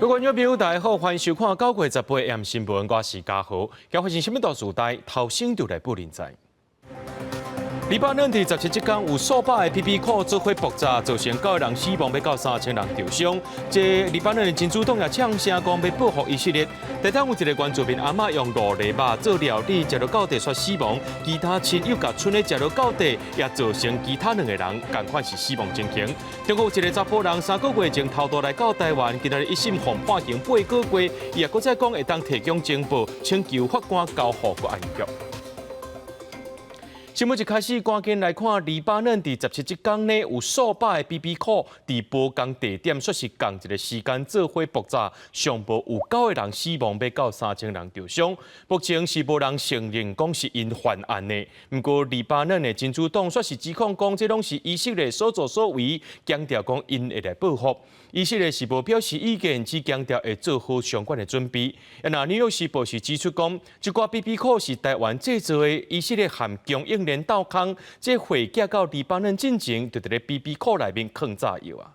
各位观众朋友，大家好，欢迎收看9月18日AM新闻，我是嘉豪。今发生什么大事代？头先就来报连载。黎巴嫩第17日间有数百个 PP 库做伙爆炸，造成9个人死亡，要到3000人受伤。这黎巴嫩的真主党也呛声讲要报复以色列。台湾有一个原住民阿嬷用鹿梨肉做料理，食到到地却死亡，其他亲友甲村的食到到地，也造成其他2个人同款是死亡情形。中国有一个查甫人3个月前偷渡来到台湾，今日一审判判刑8个月，伊也搁再讲会当提供情报，请求法官交付国安局。新闻一开始，赶紧来看黎巴嫩第17日间呢，有数百个 BB 库伫无同地点，说是同一个时间做伙爆炸，上报有9个人死亡，要到3000人受伤。目前是无人承认讲是因犯案的。不过黎巴嫩的真主党说是指控讲，这拢是以色列所作所为，强调讲因会来报复。以色列是无表示意见，只强调会做好相关的准备。那纽约时报是指出讲，一寡 BB 库是台湾制造的，以色列含供应链斗空，这货寄到黎巴嫩进前，就伫咧 BB 库内面放炸药啊。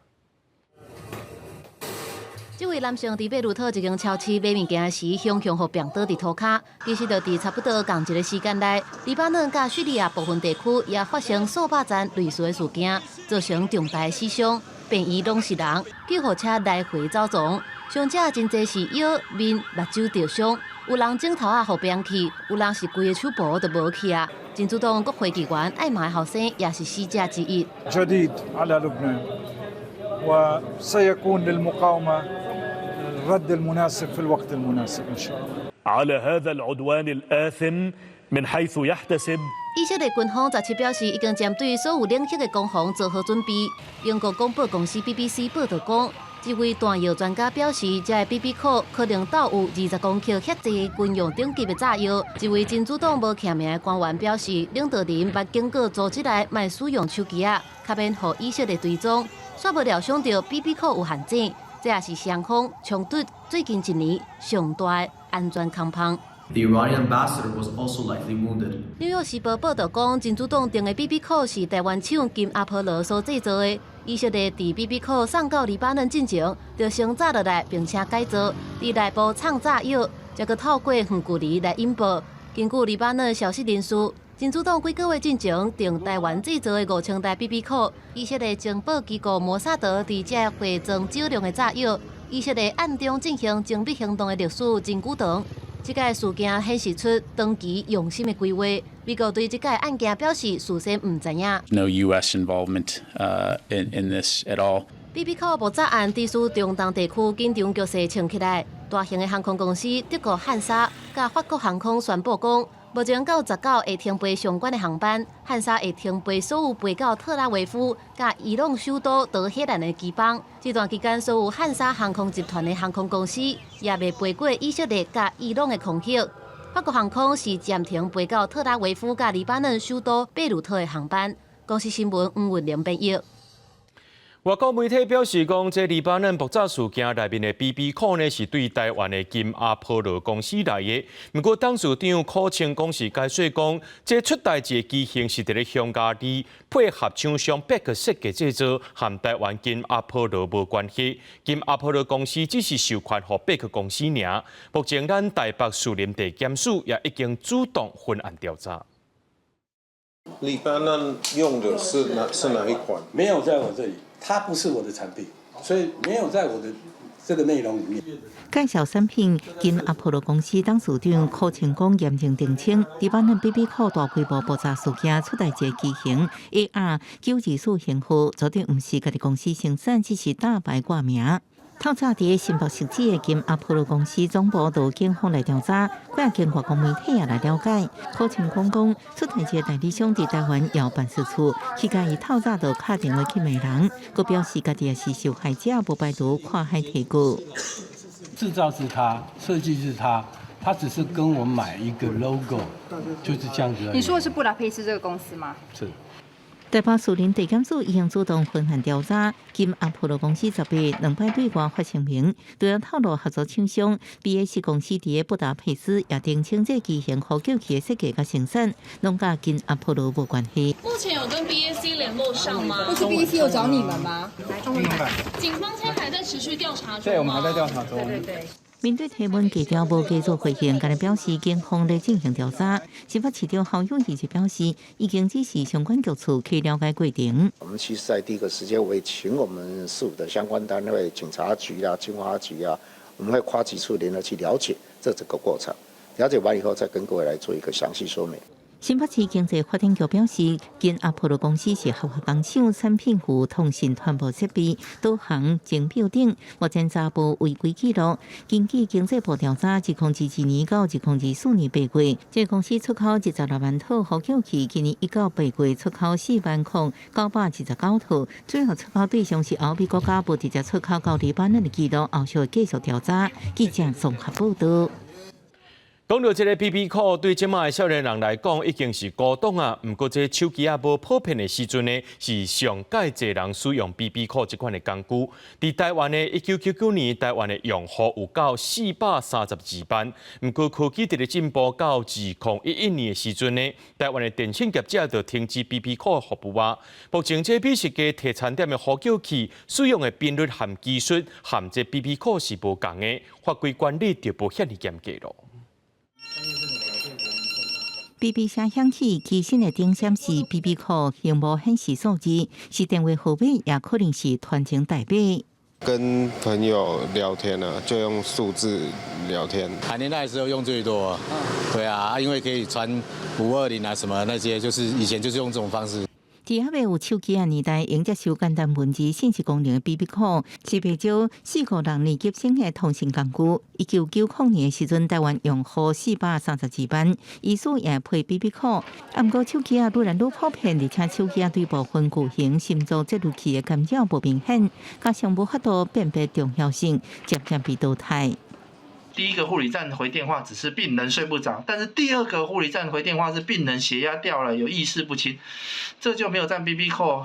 这位男性伫贝鲁特一间超市买物件时，凶互病倒伫涂骹。其实，就伫差不多同一个时间内，黎巴嫩甲叙利亚部分地区也发生数百件类似的事件，造成重大死伤。病院拢是人，救护车来回走动，伤者真侪是腰、面、目睭着伤，有人镜头互扁去，有人是规个手部都无去啊。真主党国会议员艾玛后生也是死者之一。جديد على لبنان وسيكون للمقاومة الرد المناسب في الوقت المناسب إن شاء الله. على هذا العدوان الآثم من حيث يحتسب. 以色列军方17表示，已经针对所有领域的攻防做好准备。英国广播公司 BBC 报道讲，一位弹药专家表示，这个 BB 库可能倒有20公克赫济军用顶级的炸药。一位真主党无签名的官员表示，领导人捌经过组织来卖使用手机啊，较免互以色列追踪。煞无料想到 BB 库有陷阱，这也是双方冲突最近1年上大的安全空碰。The Iranian ambassador was also likely wounded. 纽约时报报道讲，真主党定的 BB 库是台湾厂金阿波罗所制造的。以色列伫 BB 库送到黎巴嫩进前，就先炸落来，并且改造，伫内部藏炸药，再个透过远距离来引爆。根据黎巴嫩消息人士，真主党几个月进前定台湾制造的5000台 BB 库，以色列情报机构摩萨德伫这汇装少量的炸药，以色列暗中进行精密行动的历史真久长。这个事件显示出长期用心的规划。美国对这个案件表示事先唔知影。No U.S. involvement in this at all. BB 库爆炸案地区中东地区紧张局势冲起来，大型的航空公司德国汉莎甲法国航空宣布讲，目前到19会停飞相关的航班，汉莎会停飞所有飞到特拉维夫甲伊朗首都德黑兰的机班。这段期间，所有汉莎航空集团的航空公司也未飞过以色列甲伊朗的空隙。法国航空是暂停飞到特拉维夫甲黎巴嫩首都贝鲁特的航班。公司新闻黄文良编译。外国媒体表示，讲这黎巴嫩爆炸事件内面的 BB 库呢，是对台湾的金阿波罗公司来的。不过，董事长柯清公是解说讲，这出代志的机型是伫咧匈牙利配合厂商贝克设计制造，和台湾金阿波罗无关系。金阿波罗公司只是授权予贝克公司尔。目前，咱台北树林地检署也已经主动分案调查。黎巴嫩用的是哪一款？没有在我这里，它不是我的产品，所以没有在我的这个内容里面。介绍产品，金阿波罗公司董事长柯清光严正澄清，黎巴嫩 BB 库大规模爆炸事件出代志机型 AR-924型号，绝对唔是家己公司生产，只是大牌挂名。透早伫新北市址的金阿波罗公司总部到警方来调查，再经外国媒体也来了解。柯清光讲，出代志代理商伫台湾有办事处，去甲伊透早就打电话去骂人，佮表示家己也是受害者，无拜托看海提过。制造是他，设计是他，他只是跟我买一个 logo， 就是这样子而已。你说的是布达佩斯这个公司吗？是。台北树林地检署已经主动分案调查，金阿波罗公司10月2摆对外发声明，除了透露合作厂商 BAC 公司伫布达佩斯也澄清这机型呼叫器的设计甲生产，拢甲金阿波罗无关系。目前有跟 BAC 联络上吗？不是 BAC 有找你们吗？警方现在还在持续调查中。对，我们还在调查中。对。面对提问，记者无继续回应，但係表示警方在進行調查。司法市長侯友宜就表示，已經指示相關局處去了解過程。我們其實在第一個時間會請我們市府的相關單位，警察局啊、經發局啊，我們會跨局處聯絡去了解這整個過程，了解完以後再跟各位來做一個詳細說明。新北市經濟發展局表示，跟阿波羅公司是合作幫手，產品與通訊傳播設備、導航、鐘錶等，目前查無違規記錄。根據經濟部調查，2022年到2024年8月，這公司出口16萬套呼吸器，今年1到8月出口4,929套，最後出口對象是歐美國家，無直接出口到黎巴嫩的記錄，後續繼續調查。記者綜合報道。講到這個 BB call 對即賣少年人來講已經是古董啊，不過這手機啊無普遍的時陣呢，是上屆濟人使用 BB call 這款的工具。佇台灣呢，1999年台灣的用戶有到432萬，不過科技佇咧進步到2011年的時陣呢，台灣的電信業者就停止 BB call 服務啊。目前這美食嘅提產點的呼叫器使用的頻率和技術，和這 BB call 是無同的，法規管理就無遐尼嚴格咯。BB 聲響器機身的頂顯示 BB call 並無顯示數字，是電話號碼，也可能是團情代碼。跟朋友聊天啊，就用數字聊天。谈恋愛的時候用最多，對啊，因為可以傳520啊什麼那些，就是以前就是用這種方式。第下尾有手機啊年代用接受簡單文字信息功能的 BB call， 是比較456年級生的通訊工具。1990年時陣，台灣用戶432萬，醫師也配 BB call。不過手機啊愈來愈普遍，而且手機啊對部分巨型心臟接入器的干擾不明顯，加上無法度辨別重要性，漸漸被淘汰。第一個護理站回電話只是病人睡不着，但是第二個護理站回電話是病人血壓掉了，有意識不清，這就沒有在 BB call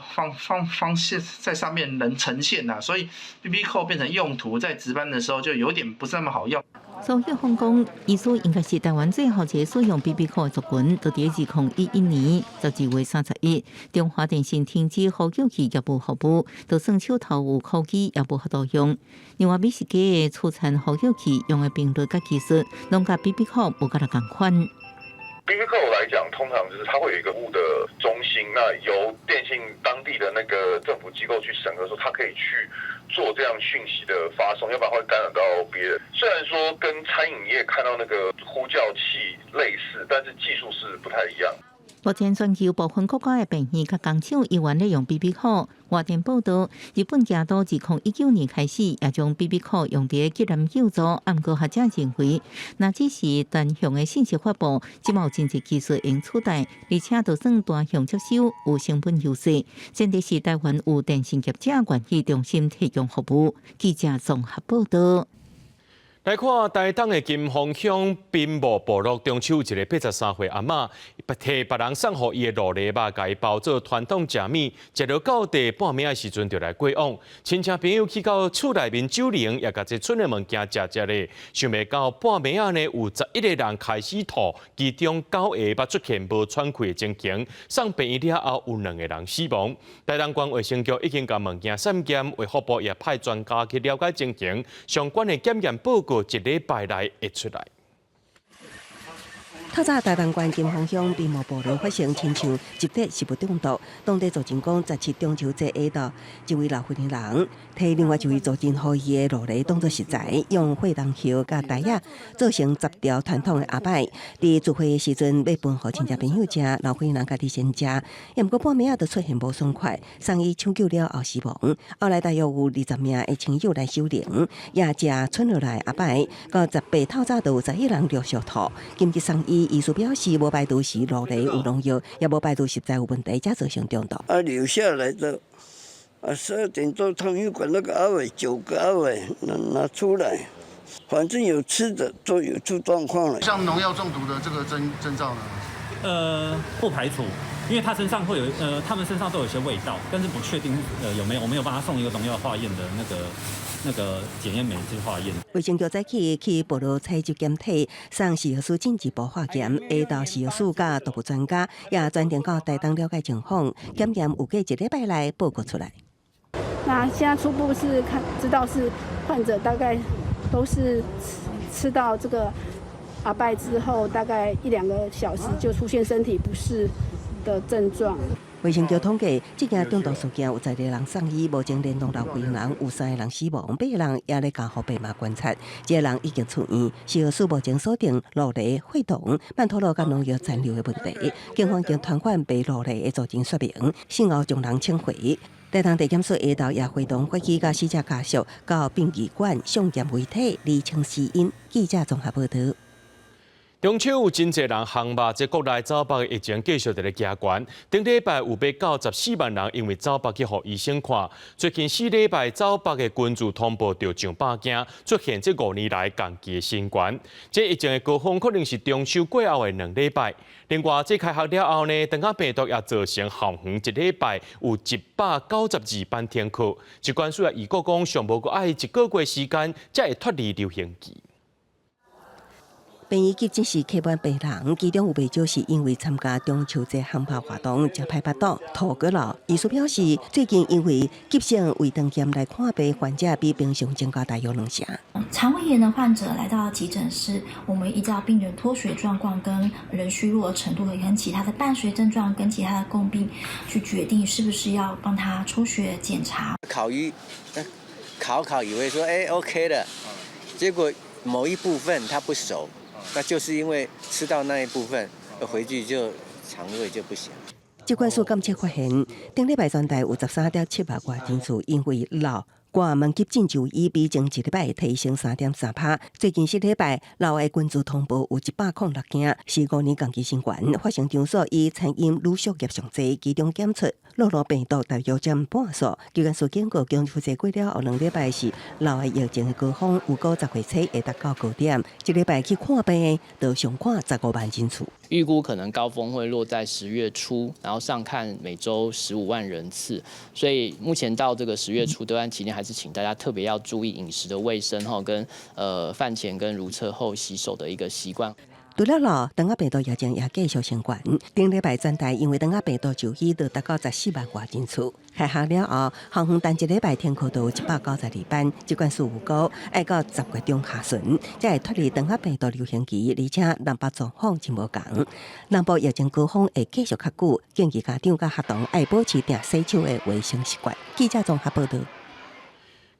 方式在上面能呈現啦，所以 BB call 變成用途在值班的時候就有點不是那麼好用。蘇玉峰講，醫師應該是台灣最後一個使用 BB call 的族群，到喺2011年12月31，中華電信停止呼叫器業務服務，就算手頭有科技也無法度用。另外，美食界嘅出產呼叫器用嘅頻率甲技術，攏甲 BB call 無咁同款。BB call 來講，通常就是它會有一個服務的中心，那由電信當地的那個政府機構去審核，說它可以去做這樣訊息的發送，要不然會干擾到別人。雖然說跟餐飲業看到那個呼叫器類似，但是技術是不太一樣。目前全球部分國家嘅病院及工廠依然利用 BB call。外電報道，日本加都自2019年開始也將 BB call 用喺急難救助，不過學者認為，那只是單向嘅信息發布，即冇真實技術用取代，而且就算單向接收有成本優勢。前提是台灣有電信業者願意用心提供服務。記者綜合報道。來看台東的金峰鄉兵務部落中秋，一個83歲阿嬤，替別人送予伊的蘿蔔肉，甲伊包做傳統食米，食到到第半暝的時陣就來過往。親戚朋友去到厝內面酒鄰，也甲這村的物件食咧，想袂到半暝啊呢，有11個人開始吐，其中9個捌出現無喘氣的情形，送病院了後有2個人死亡。台東縣衛生局已經甲物件檢驗，衛福部也派專家去了解情形，相關的檢驗報告一禮拜內會出來。透早台東縣金峰鄉兵務部落發生親像集體食物中毒，當地族人講17中秋節下晝，一位老婦人替另外一位族人予伊的蘿蔔當作食材，用血糖球甲台仔做成10條傳統的鴨擺。佇聚會的時陣要分予親戚朋友食，老婦人家己先食，也毋過半暝就出現無爽快，送醫搶救了後死亡。後來大約有20名的親友來守靈，也食剩落來鴨擺，到18透早就有11人陸續吐，緊急送醫。醫師表示，無排除是蘿蔔有農藥，也無排除食材有問題，才造成中毒。留下來的12點多，他們又把那個鴨尾9個鴨尾拿出來，反正有吃的都有出狀況了。像農藥中毒的這個徵兆呢？不排除，因為他身上會有他們身上都有一些味道，但是不確定有沒有，我沒有幫他送一個農藥化驗的那個檢驗酶去化驗。衛生局早起去部落採集檢體，送食藥署進一步化驗。下晝食藥署甲動物專家也專程到台東了解情況，檢驗有過1禮拜內報告出來。那现在初步是知道是患者大概都是吃到这个阿拜之后，大概1-2个小时就出现身体不适的症状。卫生局统计，这件中毒事件有12个人送医，目前联络到回人有3个人死亡，8个人也在加护病房观察，1个人已经出院。食药署目前锁定鹿梨、血糖、曼陀罗甲农药残留的问题，警方经传唤被鹿梨的组织说明，事后将人请回。台东地检署下昼也会同发起甲死者家属到殡仪馆上验遗体，厘清死因。记者综合报道。中秋有真侪人航吧，这国内走北的疫情继续在咧加悬。顶礼拜有894万人因为走北去互医生看。最近4礼拜走北的群聚通报着上百件，出现这5年来共期的新冠。这疫情的高峰可能是中秋过后的2礼拜。另外，这开学了后呢，长甲病毒也造成校园1礼拜有192班停课。疾管署也预估讲，上无阁爱1个月时间，才会脱离流行期。病医局只是客满病人，其中有不少是因为参加中秋节航拍活动，食歹巴肚、吐过落。医师表示，最近因为急性胃肠炎来看病患者比平常增加大约2成。肠胃炎的患者来到急诊室，我们依照病人脱水状况、跟人虚弱的程度，跟其他的伴随症状跟其他的共病，去决定是不是要帮他抽血检查。考以为说OK 的，结果某一部分他不熟。那就是因为吃到那一部分，回去就肠胃就不行。疾管署监测发现，顶礼拜全台有13.7万外人次因为老挂门急诊就医比前1礼拜提升3.3%。最近4礼拜，老的群聚通报有106件，是5年共期新冠。发生场所以餐饮、旅宿业上侪，其中检出落病毒大约占半数。疾管署警告，中秋节过了后2礼拜是老的疫情的高峰，有50月初会达到高点。1礼拜去看病的，就上看15万人次。预估可能高峰会落在10月初，然后上看每周15万人次。所以目前到这个10月初这段期间，还是请大家特别要注意饮食的卫生跟饭前跟如厕后洗手的一个习惯。除了老，长甲病毒疫情也继续升悬。顶礼拜全台因为长甲病毒就医就达到14万外人次。开学了后，校园单1礼拜停课都有192班。疾管署预估，要到10月中下旬，才会脱离长甲病毒流行期，而且南北状况真无同。南部疫情高峰会继续较久，建议家长甲学童爱保持定洗手的卫生习惯。记者综合报道。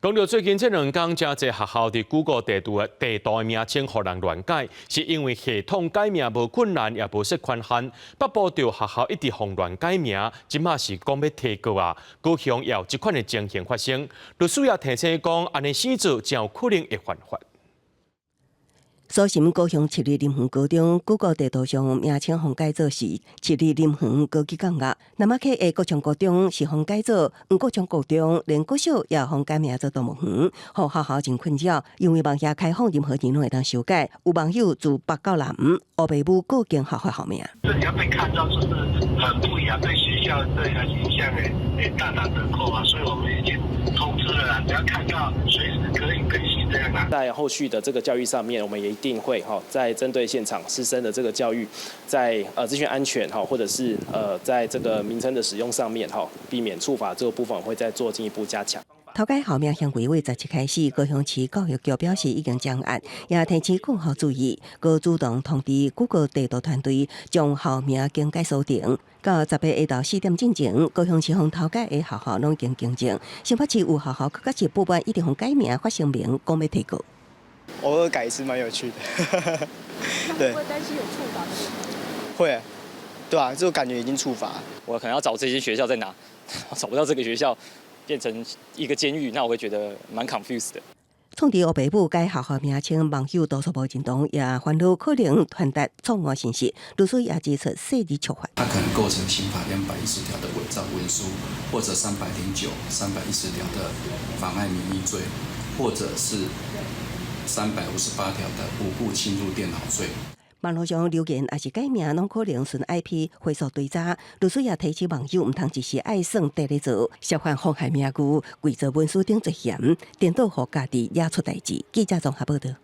讲到最近这2天，真侪学校伫Google地图的名称互人乱改，是因为系统改名无困难，也无设宽限。北部着学校一直互乱改名，即马是讲要提告啊。高雄也有这款的情形发生，律师也提醒讲，安尼死做真有可能会犯法。所幸高雄七里林园高中 Google 地图上名称互改做是七里林园高级港业，南马溪的国强高中是互改做黄国强高中，连国小也互改名做动物园，互学校真困扰，因为网页开放任何人拢会当修改。有网友自北到南黑白母各间学校校名。这你要被看到就是很不雅，对学校对形象大打折扣啊，所以我们已经通知了啦，只要看到随时可以更新这样啦。在后续的这个教育上面，我们也一定会在针对现场师生的这个教育，在资讯安全或者是在这个名称的使用上面避免触法这个部分，我会再做进一步加强。头改校名向规划17开始，高雄市教育局表示已经将案，也提醒各校注意，佮主动通知Google地图团队将校名更改锁定。到10月下晝4點之前，高雄市方头改的校校拢已經更正。新北市有校校佮市部門一定會改名發聲明，講要提告。偶爾改是蠻有趣的。對。會擔心有觸法嗎？會，對啊，就感覺已經觸法。我可能要找這些學校在哪，找不到這個學校。變成一個監獄，那我會覺得蠻 confused 的。創治黑白母改學校名稱，網友多數無認同，也煩惱可能傳達錯誤信息。律師也指出，細緻處罰。它可能構成刑法210條的偽造文書，或者309、310條的妨礙名譽罪，或者是358條的無故侵入電腦罪。網絡上留言也是改名，攏可能順 IP 回溯對查。律師也提醒網友唔通一時愛算地咧做，涉犯妨害名譽、偽造文書等罪嫌，顛倒互家己惹出代志。記者綜合報道。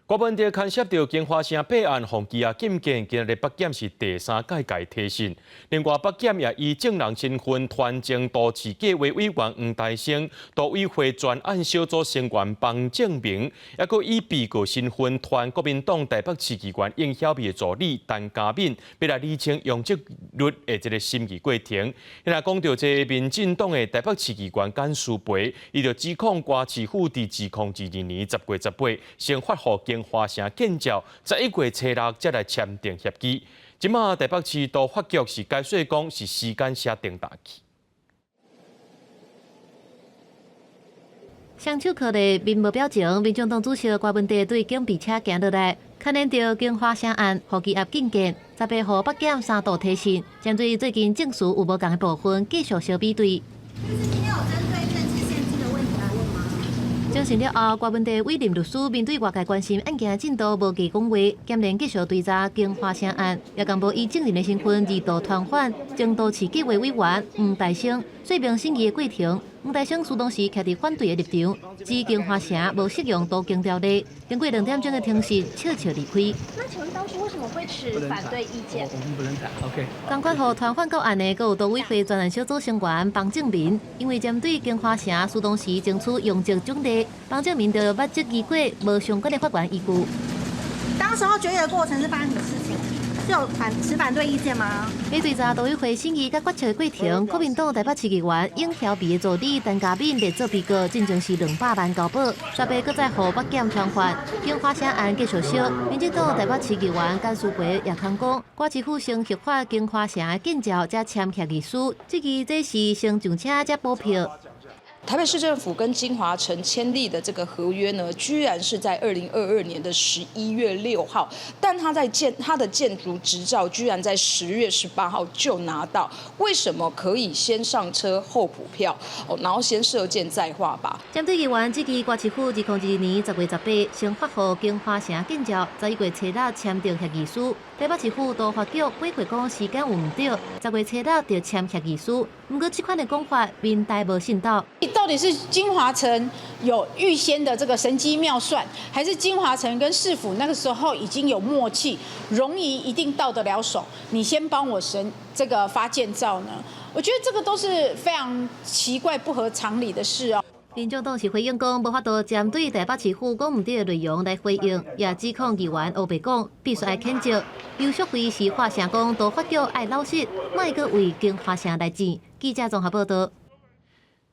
国本地牵涉到金华城弊案，防羁押禁见今日北检是第3届提审。另外，北检也以证人身份团证都市计划委员黄大成、都委会专案小组成员房正明，也佮以被告身份团国民党台北市议员应晓幂的助理陈嘉敏，要来厘清用职率的这个审议过程。伊若讲到这民进党的台北市议员简书培，伊就指控瓜市府伫2012年10月18日先发予金华城建照，11月初6才来签订协议。即马台北市都法局是解说讲是时间设定大器。双手靠地，面无表情，民众党主席郭文地对警备车行落来，牵连到金华城案，互羁押禁见，18号北检3度提审，针对最近证词有无共的部分，继续小比对。证实了后，郭文地委任律师面对外界关心案件进度无计讲话，检联继续追查金华城案，也公布以证人的身份2度传唤前都市计划委员黄大成，说明审议的过程。黄大成诉当时徛伫反对的立场，指金华城无适用都经条例，经过2点钟的听审，悄悄离开。那请问当初为什么会持反对意见？我们不能谈 ，OK。同款互传唤到案的，还有都委会专案小组成员房正明，因为针对金华城诉当时争取用职奖励，房正明就捌这议会无相关的法官依据。当时候决议的过程是发生什么事情？是有持反对意见吗？在追查都委会审议甲决策的过程，国民党台北市议员应晓媲的助理陈嘉敏列作被告，进前是200万交保，18搁再互北检传唤。金华城案继续烧，民进党台北市议员简书培也通讲，瓜市府先核发金华城的建照，才签协议书，这是先上车才补票。台北市政府跟金华城签订的这个合约呢，居然是在2022年的11月6号，但他的建筑执照居然在10月18号就拿到，为什么可以先上车后补票？然后先射箭再画靶？针对议员这支瓜市府2022年10月18先发予金华城建照，11月初6签订协议书。台北市府都法局委会讲时间有唔对，10月初6就签协议书。不过这款的讲法，民代无信道。到底是金华城有预先的这个神机妙算，还是金华城跟市府那个时候已经有默契，容易一定到得了手？你先帮我这个发建照呢？我觉得这个都是非常奇怪、不合常理的事哦。民众党是回应讲，无法度针对台北市府讲唔对的内容来回应，也指控议员黑白讲必须爱谴责。游淑慧是发声讲，都法局爱老实，莫个为金华城来战。记者综合报道。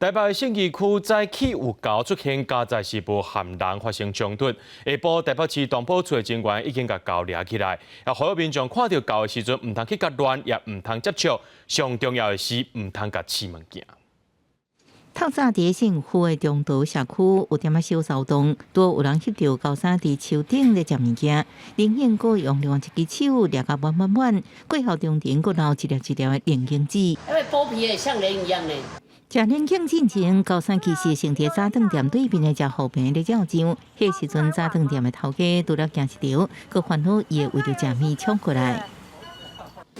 台北信义区早起有交出现加载是无含人发生冲突，下晡台北市动保处的警员已经甲狗抓起来，也呼吁民众看到狗的时阵，唔通去甲乱，也唔通接触，上重要的是唔通甲饲物件。透早伫信区的中岛社区有点仔小骚动，多有人翕到高山伫树顶咧食物件，明显佫用另外一只手抓甲满满满，过后中间佫留一粒一粒的菱形纸。因为剥皮也像人一样呢。食年景进前，高山其实成伫早顿店对面的食后边咧照相，迄时阵早顿店的头家拄了行一条，佫烦恼伊会为着食面冲过来。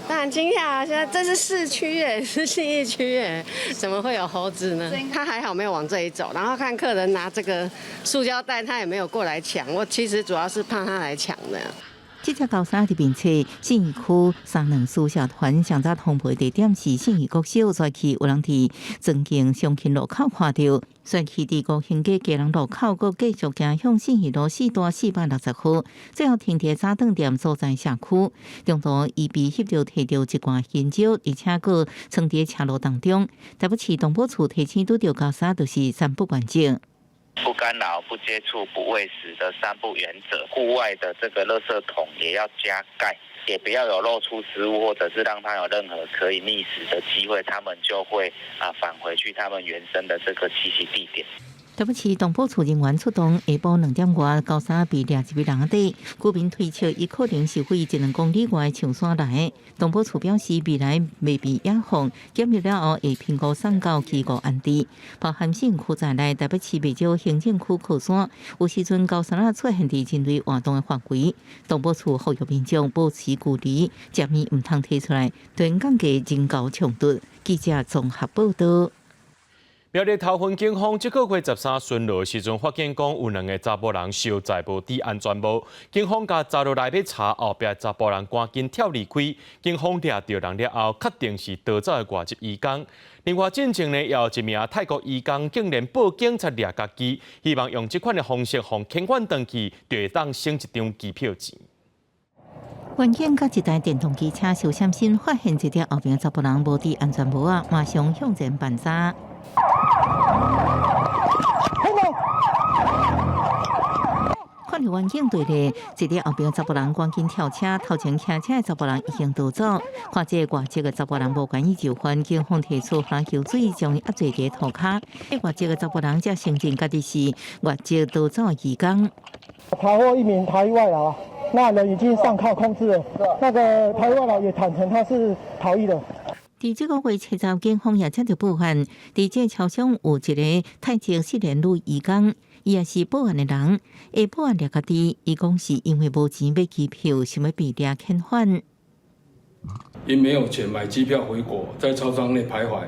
当然惊讶啊！现在这是市区耶，是信义区耶，怎么会有猴子呢？他还好没有往这里走，然后看客人拿这个塑胶袋，他也没有过来抢。我其实主要是怕他来抢的。这只高山伫边侧，信义区三人私社团上早通报地点是信义国小，所以有人伫曾经上勤路口看到，所以伫高兴街家人路口，佮继续行向信义路4段460号，最后停伫早顿店所在社区。中途伊被翕到摕到一罐香蕉，而且佮藏伫车路当中。台北市动保处提醒拄到高山，就是三不管境。不干扰、不接触、不喂食的3不原则。户外的这个垃圾桶也要加盖，也不要有漏出食物，或者是让它有任何可以觅食的机会，他们就会返回去他们原生的这个栖息地点。台北市动保处人员出动，下晡2点外，高山被抓一位人底，居民推测伊可能是飞1公里外象山来的。动保处表示，未来未被野放，检阅了后会评估送到机构安置。包含信区在内，台北市未少行政区靠山，有时阵高山出现伫人类活动的范围。动保处呼吁民众保持距离，食面唔通摕出来，对降低人狗冲突。记者综合报道。苗栗头份警方这个月13巡逻时阵，发现讲有2个查甫人受载无戴安全帽，警方甲查落来要查，后壁查甫人赶紧跳离开。警方抓到人了后，确定是逃走的外籍移工。另外，进前呢，也有一名泰国移工竟然报警才掠家己，希望用这款的方式，互遣返回去，就会当省一张机票钱。原警甲一台电动机车受险时，发现一条后边查甫人无戴安全帽啊，马上向前办查。看到远景队列，一条后边查甫人赶紧跳车，头前骑车的查甫人已经逃走。看这外籍的查甫人无愿意就范，警方提出罚球水，将伊压在街涂骹。外籍的查甫人则承认家己是外籍逃走的移工。查获一名台外劳，那人已经上铐控制了。那个台外劳也坦诚他是逃逸的。伫这个月七号，警方也接到报案，伫这超商有一个泰籍4年女移工，伊也是报案的人。下报案掠家己，伊讲是因为无钱买机票，想要被掠遣返。因没有钱买机票回国，在超商内徘徊，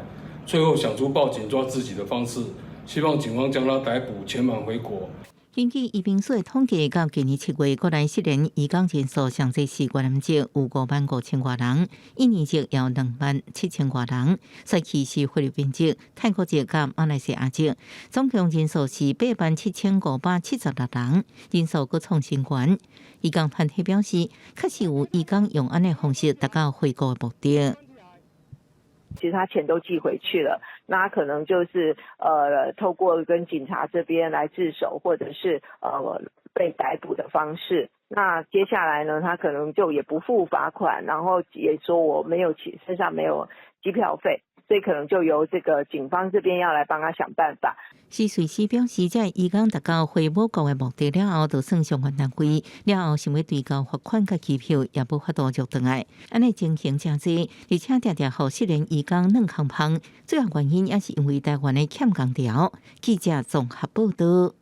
最后想出报警抓自己的方式，希望警方将他逮捕，遣返回国。根据移民署的统计，到今年7月，国内4年移工人数上侪是越南籍有55000多人，印尼籍有27000多人，随其是菲律宾籍、泰国籍甲马来西亚籍，总共人数是87576人，人数阁创新高。移工团体表示，确实有移工用安尼方式达到回国的目的。其实他钱都寄回去了，那他可能就是透过跟警察这边来自首，或者是被逮捕的方式。那接下来呢，他可能就也不付罚款，然后也说我没有钱，身上没有机票费，所以可能就由这个警方这边要来帮他想办法。是瑞士表示，在移工达到回母国的目的了后，就算相关单位了后，想要追究罚款甲机票，也无法度续回来。安尼情形真济，而且常常互4年移工软空芳，主要原因也是因为台湾的欠工条。记者综合报道。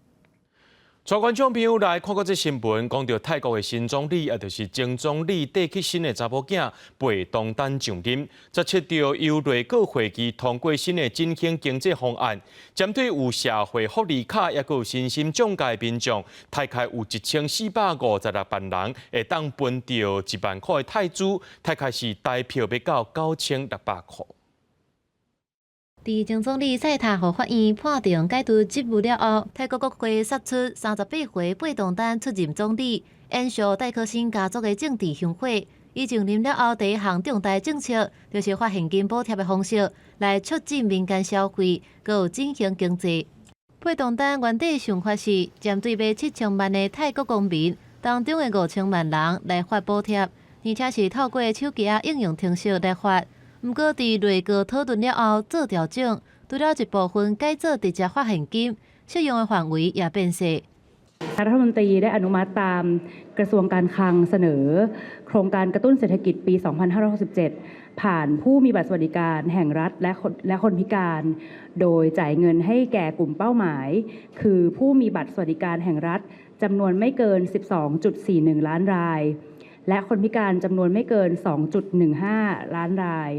全观众朋友来看过这新闻，讲到泰国的新总理，也就是前总理戴克新的查某囝被东单上任，则切到由内阁会议通过新的振兴经济方案，针对有社会福利卡也有身心障碍民众，大概有1456万人会当分到1万块的泰铢，大概是台票要到9600块。伫前总理赛塔互法院判定解除职务了后，泰国国会杀出38岁贝东丹出任总理，延续戴克辛家族的政治香火。伊上任了后，第一项重大政策就是发现金补贴的方式来促进民间消费，佮有振兴经济。贝东丹原底想法是针对要7,000万的泰国公民当中的5,000万人来发补贴，而且是透过手机应用程式来发。不过，伫内阁讨论了后做调整，除了一部分改做直接发现金，适用的范围也变细。รัฐมนตรีได้อนุมัติตามกระทรวงการคลังเสนอโครงการกระตุ้นเศรษฐกิจปี 2567 ผ่านผู้มีบัตรสวัสดิการแห่งรัฐและคนพิการ โดยจ่ายเงินให้แก่กลุ่มเป้าหมาย คือผู้มีบัตรสวัสดิการแห่งรัฐจำนวนไม่เกิน 12.41 ล้านราย และคนพิการจำนวนไม่เกิน 2.15 ล้านราย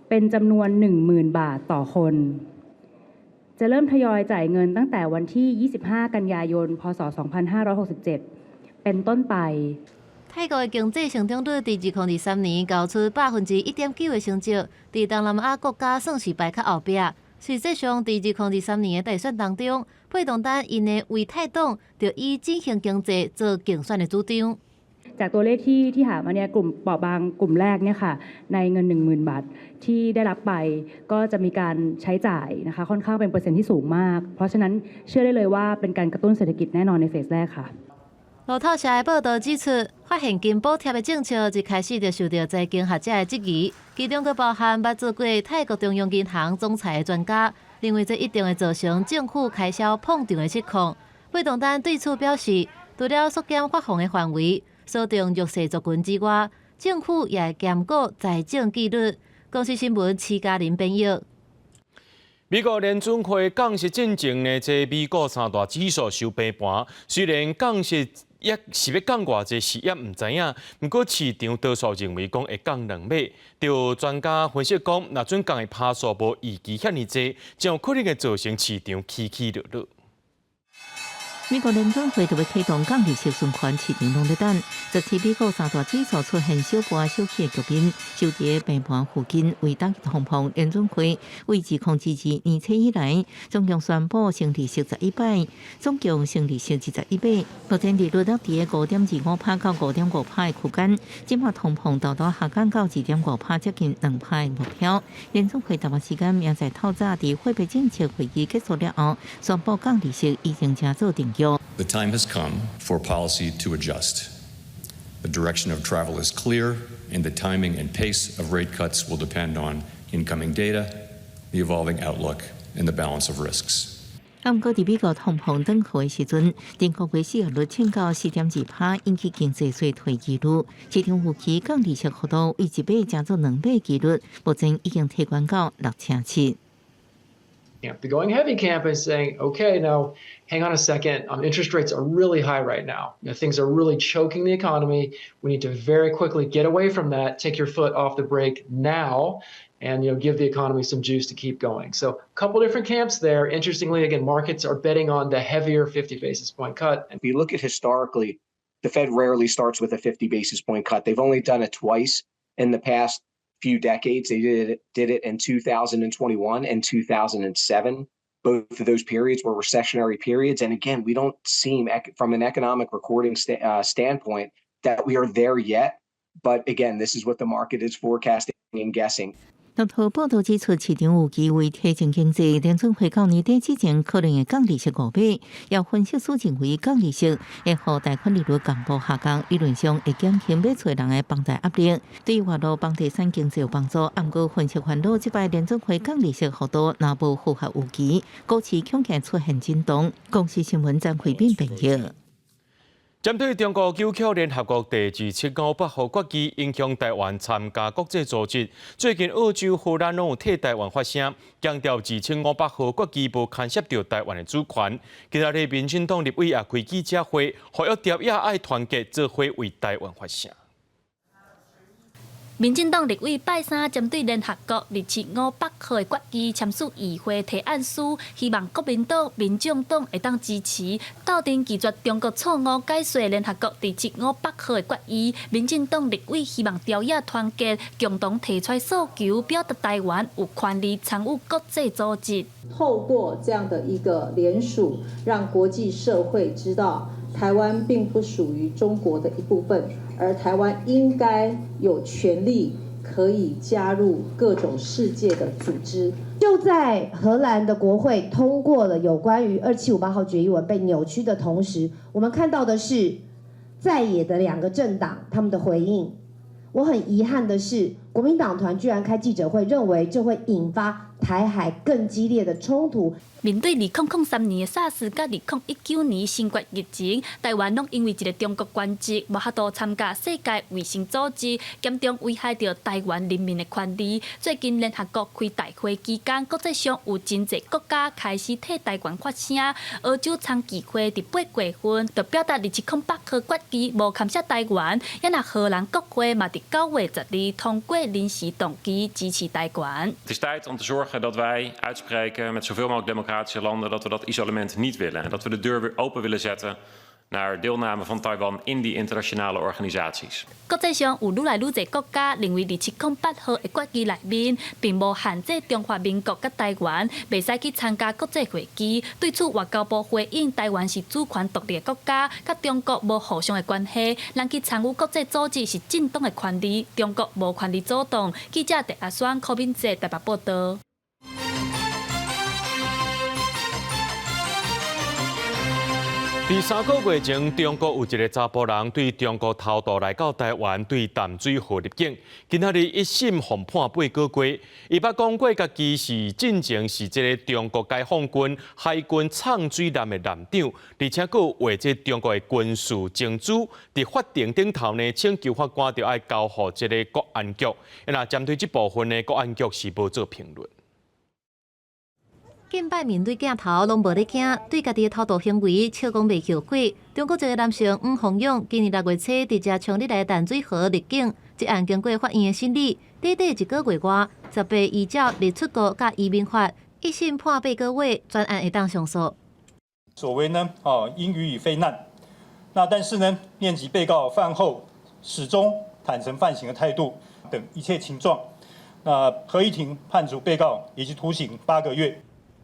เป็นจำนวน 10,000 บาทต่อคนจะเริ่มทยอยจ่ายเงินตั้งแต่วันที่ 25 กันยายน พ.ศ. 2567 เป็นต้นไป泰国的经济成长率伫2023年交出1.9%的成绩，伫东南亚国家算是排较后壁。实际上，伫2023年的大选当中，贝东丹因的为泰党就以振兴经济做竞选的主张。จากตัวเลขที่หามาเนี่ยกลุ่มเปราะบางกลุ่มแรกเนี่ยค่ะในเงิน 10,000 บาทที่ได้รับไปก็จะมีการใช้จ่ายนะคะค่อนข้างเป็นเปอร์เซ็นต์ที่สูงมากเพราะฉะนั้นเชื่อได้เลยว่าเป็นการกระตุ้นเศรษฐกิจแน่นอนในเฟสแรกค่ะ路透社的报道指出，发现金补贴的政策一开始就受到财经学者的质疑，其中佫包含捌做过泰国中央银行总裁的专家，认为这一定会造成政府开销膨胀的情况。贝东丹对此表示，除了缩减发放的范围，锁定弱势族群之外，政府也会监管财政纪律。公司新闻齐嘉玲编译。美国联准会降息进程呢，这美国三大指数收平盘。虽然降息也是要降偌济，是也唔知影。不过市场多数认为讲会降2码。就专家分析讲，若准降的趴数无预期遐尼济，将有可能会造成市场起起落落。美国联准会就要启动降利息循环，市场拢在等。这次美国三大指数出现小波小起的局面，收伫平盘附近，为打击通膨，联准会为自2022年初以来，总共宣布升利息11摆，总共升利息21码。目前利率落伫5.25%到5.5%的区间，今麦通膨大大下降到2.5%，接近2%的目标。联准会台湾时间明仔透早伫货币政策会议结束了后，宣布降利息已经正做定。The time has come for policy to adjust. The direction of travel is clear, and the timing and pace of rate cuts will depend on incoming data, the evolving outlook, and the balance of risks. 不过，伫美国通膨转好的时阵，联储会失业率升到4.2%，引起经济衰退纪录。市场预期降利息幅度为1码加做2码纪录，目前已经提悬到6.7%。The going heavy camp is saying, okay, now hang on a second. Interest rates are really high right now. Things are really choking the economy. We need to very quickly get away from that. Take your foot off the brake now, and give the economy some juice to keep going. So a couple different camps there. Interestingly, again, markets are betting on the heavier 50 basis point cut. If you look at historically, the Fed rarely starts with a 50 basis point cut. They've only done it twice in the past few decades. They did it in 2021 and 2007. Both of those periods were recessionary periods. And again, we don't seem, from an economic recording standpoint, that we are there yet. But again, this is what the market is forecasting and guessing. 路透报道指出，市场有机会提振经济，联准会到年底之前可能会降利息5码。也分析师认为，降利息会让贷款利率降步下降，理论上会减轻买厝人的房贷压力，对外路房地产经济有帮助。不过，分析烦恼，这摆联准会降利息幅度若无符合预期，股市恐惊出现震动。公司新闻将回应评论。针对中国九曲联合国第275号决议影响台湾参加国际组织，最近澳洲、荷兰拢有替台湾发声，强调275号决议无干涉到台湾的主权。今日民进党立委也开记者会，呼吁台也爱团结做伙为台湾发声。民进党立委拜三针对联合国275号的决议签署议会提案书，希望国民党、民众党会当支持，校正拒绝中国错误解说联合国275号的决议。民进党立委希望朝野团结，共同提出诉求，表达台湾有权利参与国际组织。透过这样的一个联署，让国际社会知道，台湾并不属于中国的一部分。而台湾应该有权利可以加入各种世界的组织。就在荷兰的国会通过了有关于2758号决议文被扭曲的同时，我们看到的是在野的2个政党他们的回应。我很遗憾的是，国民党团居然开记者会，认为这会引发台海更激烈的冲突。面对2003年的 SARS 甲2019年新冠疫情，台湾拢因为一个中国官职无法度参加世界卫生组织，严重危害到台湾人民的权利。最近联合国开大会期间，国际上有真侪国家开始替台湾发声。澳洲参议会伫8月份就表达275号决议无干涉台湾，也那荷兰国会嘛伫9月12通过临时动议支持台湾。Het is tijd om te zorgen dat wij uitspreken met zoveel mogelijk democratische landen dat we dat isolement niet willen en dat we de deur weer open willen zetten naar deelname van Taiwan in die internationale organisaties. 国际上有愈来愈侪国家认为275号的决议内面并无限制中华民国甲台湾袂使去参加国际会议。对此，外交部回应台湾是主权独立的国家，甲中国无互相的关系，咱去参与国际组织是正当的权利，中国无权利主动。记者陈阿选、柯敏哲台北报道。第3个月前，中国有一个查甫人对中国偷渡来到台湾，对淡水河入境。今仔日一审被判8个月。伊捌讲过，家己是进前是这个中国解放军海军唱水艦的艦长，而且佫有为这中国的军事情资。伫法庭顶头呢，请求法官就要交予这个国安局。那针对这部分呢，国安局是无做评论。近摆面对镜头拢无咧惊，对家己的偷渡行为笑讲袂后悔。中国籍的男性黄宏勇今年6月初直接从日来淡水河入境，这案经过法院的审理，短短1个月外，18依照列出国甲移民法一审判8个月，专案会当上诉。所谓呢，应予以非难。那但是呢，念及被告犯后始终坦诚犯行的态度等一切情状，那合议庭判处被告以及徒刑8个月。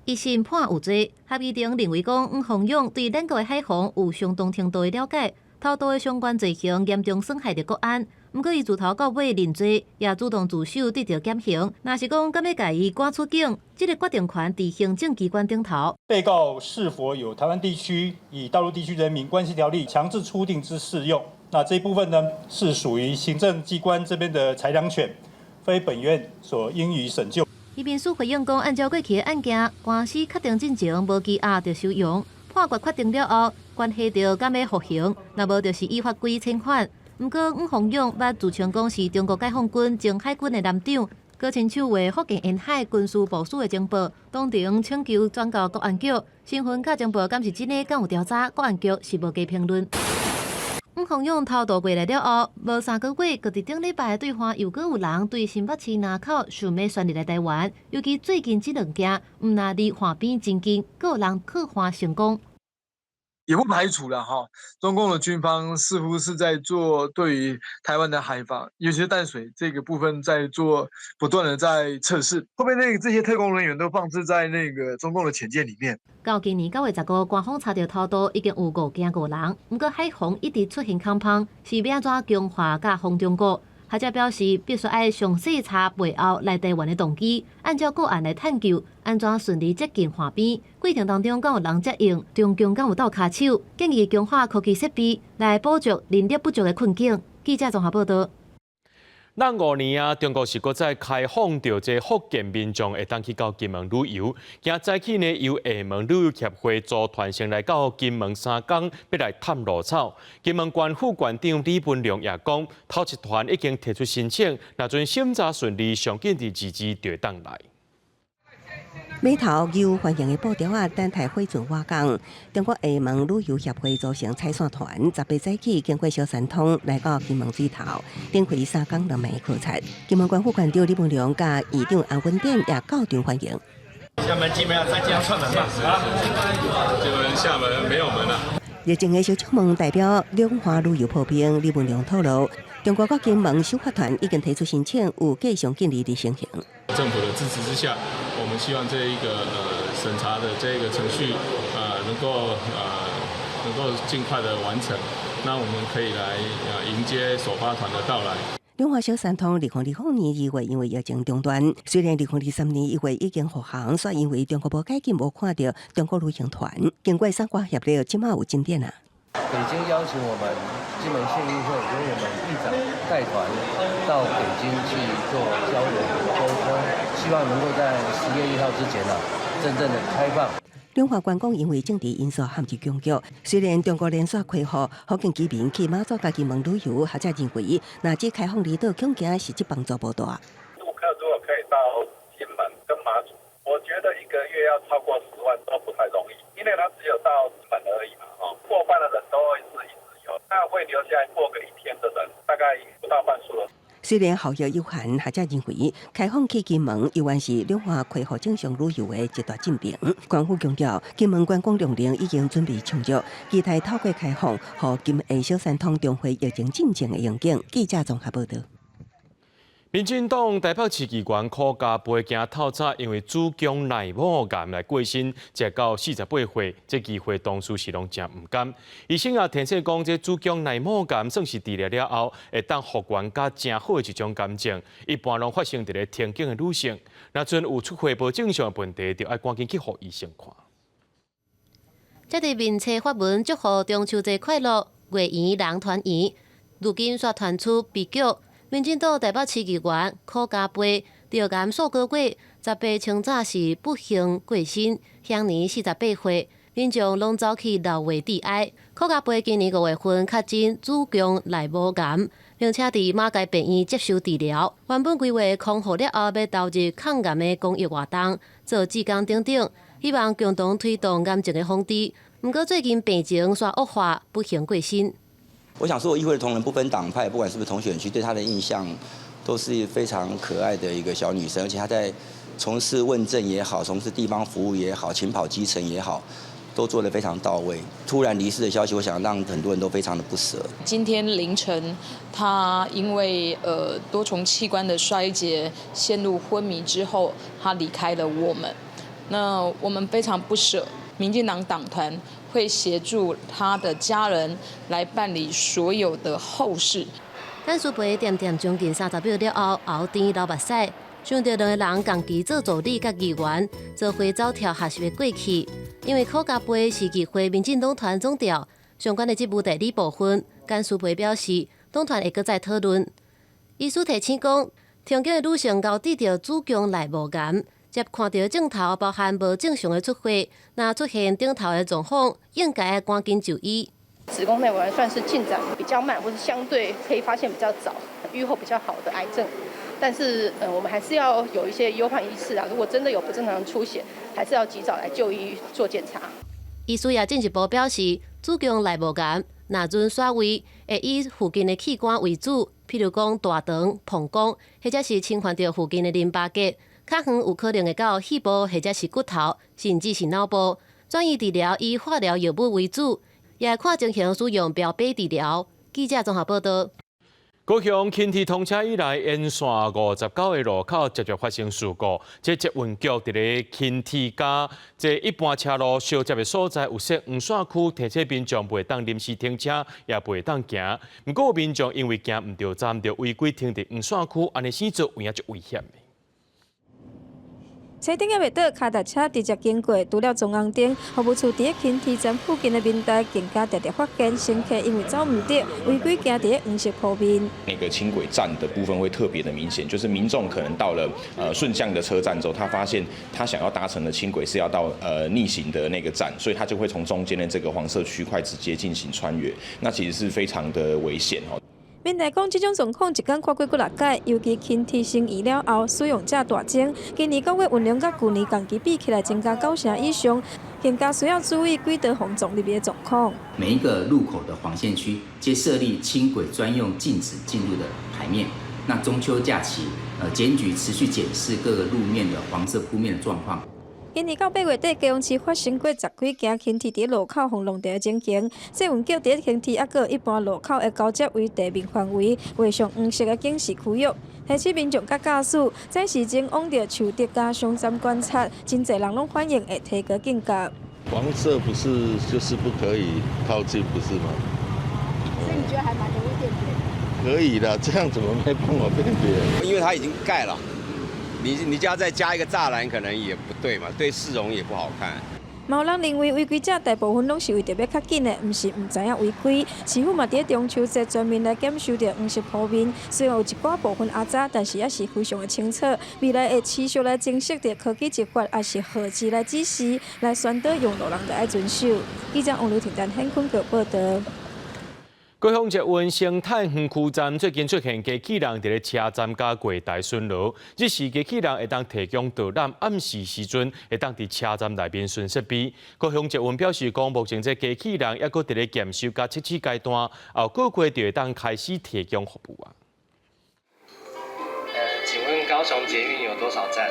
一审判有罪，合议庭认为讲黄宏勇对咱国的海防有相当程度的了解，偷渡的相关罪行严重损害着国安。不过伊自头到尾认罪，也主动自首得到减刑。若是讲敢要甲伊赶出境，这个决定权伫行政机关顶头。被告是否有台湾地区以大陆地区人民关系条例强制出境之适用？那这一部分呢，是属于行政机关这边的裁量权，非本院所应予审究。伊辩诉回应讲，按照过去的案件，官司确定进程无期后就收容，判决确定了后，关系到敢要服刑，若无就是依法规遣返。不过，黄宏勇捌自称讲是中国解放军前海军的舰长，搁亲手为福建沿海军事部署的情报，当庭请求转交国安局，身份甲情报敢是真的，敢有调查，国安局是无加评论。黄宏勇偷渡过来了后，无3个月，就伫顶礼拜对话又搁有人对新北市南口想要选入来台湾，尤其最近这2件，毋但离岸边真近，搁有人靠岸成功。也不排除了哈，中共的军方似乎是在做对于台湾的海防，尤其是淡水这个部分，在做不断的在测试，会不会这些特工人员都放置在中共的潜舰里面？到今年9月10号，官方查到偷渡已经有5件5人，不过海防一直出现空碰，是要安怎强化甲防中国？学者表示，必须要详细查背后来台湾的动机，按照个案来探究，安怎顺利接近岸边。过程当中，敢有人接应，中共敢有斗骹手，建议强化科技设备来补足人力不足的困境。记者综合报道。咱5年啊，中国是搁再开放着这福建民众会当去到金门旅游。今早起呢，由厦门旅游协会组团先来到金门3天，要来探路草。金门县副县长李文良也讲，头一团已经提出申请，若准审查顺利，上紧伫2日就当来。码头有欢迎的布条啊，等待汇准瓦港。中国厦门旅游协会组成采线团，18早起经过小三通来到金门水头，展开3天2夜考察。金门县副县长李文良甲县长安文典也到场欢迎。厦门基本上再这样串门吧，结果厦门没有门了。热情的小出门代表两华旅游破冰李文良透露，中国国金门首发团已经提出申请，有计上建立的成型。政府的支持之下，我们希望这一个审查的这个程序能够尽快的完成，那我们可以来迎接首发团的到来。两华小三通2020年2月因为疫情中断，虽然2023年1月已经复航，却因为中国无解禁，无看到中国旅行团。经过3国协力，即马有进展啊。北京邀请我们金门县议会由我们议长带团到北京去做交流沟通，希望能够在10月1号之前真正的开放。两华官讲，因为政治因素限制强局，虽然中国连续开放福建居民去马祖甲金门旅游，学者认为，那这开放离岛恐惊实际帮助不大。如果可以到金门跟马祖，我觉得1个月要超过10万都不太容易，因为他只有到金门而已嘛，过半的人都会是一直有，那会留下来过个1天的人，大概不到半数了。虽然效益有限，学者认为开放去金门依然是两华恢复正常旅游的一大进程。官府强调，金门观光量能已经准备充足，期待透过开放，和金厦小三通重回疫情进程的愿景。记者综合报道。民进党台北市议员柯家培今透早因为子宫内膜癌来过身，食到48岁，这机会当初是拢真唔甘。医生也提醒讲，这子宫内膜癌算是治疗了后，会当复原甲真好的一种感情，一般拢发生伫咧天境的女性，若阵有出血无正常的问题，就要赶紧去互医生看。这个面册发文祝贺中秋节快乐，月圆人团圆，如今却传出悲剧。民进党台北市议员柯家培着癌数个月，18清早是不幸过身，享年48岁。民众拢走去留话致哀。柯家培今年5月份确诊子宫内膜癌，并且伫马偕病院接受治疗。原本规划康复了后，要投入抗癌的公益活动，做志工等等。希望共同推动癌症的防治。不过最近病情煞恶化，不幸过身。我想所有议会的同仁，不分党派，不管是不是同选区，对她的印象都是非常可爱的一个小女生，而且她在从事问政也好，从事地方服务也好，勤跑基层也好，都做得非常到位。突然离世的消息，我想让很多人都非常的不舍。今天凌晨，她因为多重器官的衰竭陷入昏迷之后，她离开了我们。那我们非常不舍，民进党党团会协助她的家人来办理所有的后事。干苏培点点将近30秒了后，熬甜流目屎。想到两个人共期做助理甲议员，做回走跳学习的过去。因为考加杯是议会民进党团总调，相关的职务第2部分，干苏培表示，党团会搁再讨论。医师提醒讲，重庆的女性交治着子宫内膜癌，接看到镜头包含无正常的出血，若出现顶头的状况，应该赶紧就医。子宫内膜癌算是进展比较慢，或是相对可以发现比较早、预后比较好的癌症。但是，我们还是要有一些忧患意识啊。如果真的有不正常的出血，还是要及早来就医做检查。医师也进一步表示，子宫内膜癌若准刷位，会以附近的器官为主，譬如讲大肠、膀胱，或者是侵犯到附近的淋巴结。较远有可能会到肺部或者是骨头，甚至是脑部。转移治疗以化疗药物为主，也看情形使用标靶治疗。记者综合报道。高雄轻铁通车以来，沿线59个路口接续发生事故。这捷运局伫咧轻铁甲这一般车路相接的所在，有设黄线区，停车民众袂当临时停车，也袂当行。不过民众因为行唔到站，就违规停伫黄线区，安尼施作有影就危险的。车顶也袂倒，脚踏车直接经过，除了中央灯，服务处伫轻铁站附近的民宅，更加常常发现乘客因为走唔得，违规行伫黄色铺面。那个轻轨站的部分会特别的明显，就是民众可能到了顺向的车站之后，他发现他想要搭乘的轻轨是要到逆行的那个站，所以他就会从中间的这个黄色区块直接进行穿越，那其实是非常的危险哦。民代讲，这种状况一天看过6届，尤其轻铁升移了后，使用者大增。今年9月运量甲去年同期比起来，增加9成以上，更加需要注意轨道防撞入的状况。每一个路口的黄线区皆设立轻轨专用禁止进入的牌面。那中秋假期，检举持续检视各个路面的黄色铺面的状况。今年到8月底，高雄市发生过10几件轻铁伫路口防弄地的情形。社运局伫轻铁还有一般路口的交接为地面范围，画上黄色的警示区域，提醒民众甲驾驶在事前往着树德加上站观察，真侪人拢反映会提高警觉。黄色不是就是不可以靠近，不是吗？所以你觉得还蛮容易辨别？可以的，这样怎么没帮我辨别？因为它已经盖了。你就要再加一个栅栏，可能也不对嘛，对市容也不好看。有人认为违规者大部分拢是为着要较紧的，毋是唔知影违规。市府嘛伫中秋节专门来检修着黄色铺面，虽然有一寡部分阿早，但是也是非常的清楚。未来会持续来精细着科技执法，也是何时来指示，来宣导用路人就要遵守。记者王刘婷、陈显坤报道。高雄捷运生态园区站最近出现机器人伫咧车站甲柜台巡逻，日时机器人会当提供导览，暗时时阵会当伫车站内面巡设备。高雄捷运表示讲，目前这机器人还阁伫咧检修甲测试阶段，后个月就会当开始提供服务啊。请问高雄捷运有多少站？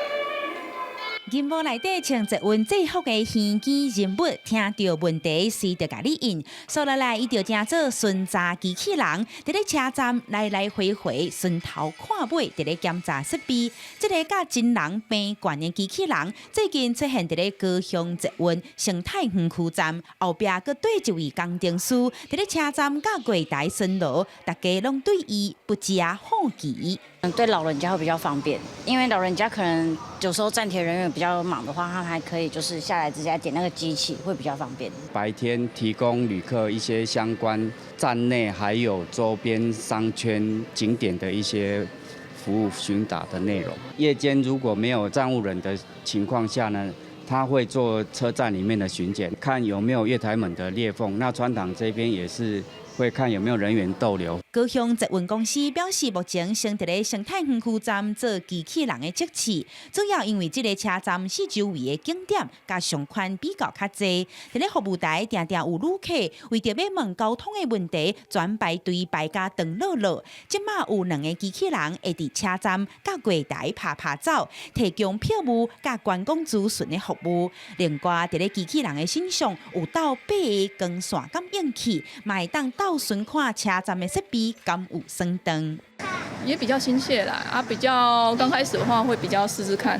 银幕内底穿一运制服的耳机人物，听到问题随着甲你应，所以来伊就正做巡查机器人，伫咧车站来来回回顺头看尾，伫咧检查设备。这个甲真人平悬的机器人，最近出现伫咧高雄捷运生态园区站后壁，佮对一位工程师伫咧车站甲柜台巡逻，大家拢对伊不加好奇。对老人家会比较方便，因为老人家可能有时候站铁人员比较忙的话，他们还可以就是下来直接点那个机器，会比较方便。白天提供旅客一些相关站内还有周边商圈景点的一些服务询答的内容。夜间如果没有站务人的情况下呢，他会做车站里面的巡检，看有没有月台门的裂缝。那穿堂这边也是会看有没有人员逗留。高雄捷运公司表示，目前正伫咧生态园区站做机器人的测试，主要因为这个车站四周围的景点甲上宽比较较济，伫咧服务台常常有旅客为着要问交通的问题，专排队排甲长落落。即马有2个机器人会伫车站甲柜台爬走，提供票务甲观光资讯的服务。另外，伫咧机器人的身上有倒8个光线感应器，嘛会当倒巡看车站的设备。敢有升灯，也比较亲切啦啊，比较刚开始的话会比较试试看，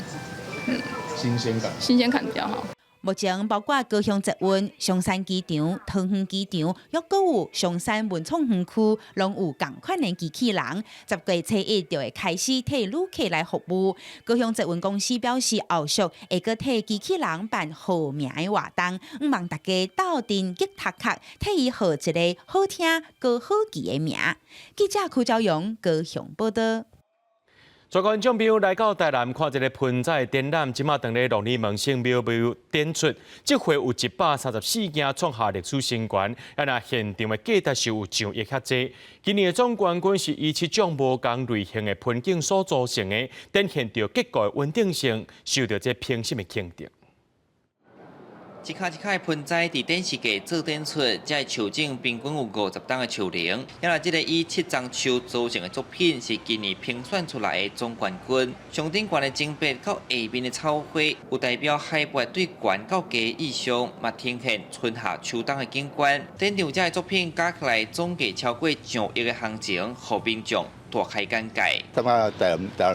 新鲜感比较好。目前包括高雄捷运、松山机场、桃园机场，又搁有松山文创园区，拢有同款的机器人。10月初1就会开始替旅客来服务。高雄捷运公司表示，后续会搁替机器人办号名的活动，希望大家斗阵吉塔卡，替伊号一个好听、搁好记的名。记者柯昭阳高雄报道。全观众朋友来到台南看一个盆栽展览，即马当咧龙年门圣庙展出，这回有134件创下历史新高，那现场的价值是有上亿较济。今年的总冠军是以7种无同类型的盆景所组成的，展现着结构的稳定性，受到这评审的肯定。一卡的盆栽伫展示架做展出，这树种平均有50担的树龄。原来这个以7丛树组成的作品是今年评选出来的总冠军。上顶悬的金白到下面的草花，有代表海拔对悬到低的意象，嘛呈现春夏秋冬的景观。展场这个作品加起来总计超过上亿的行情，互民众大开眼界。台湾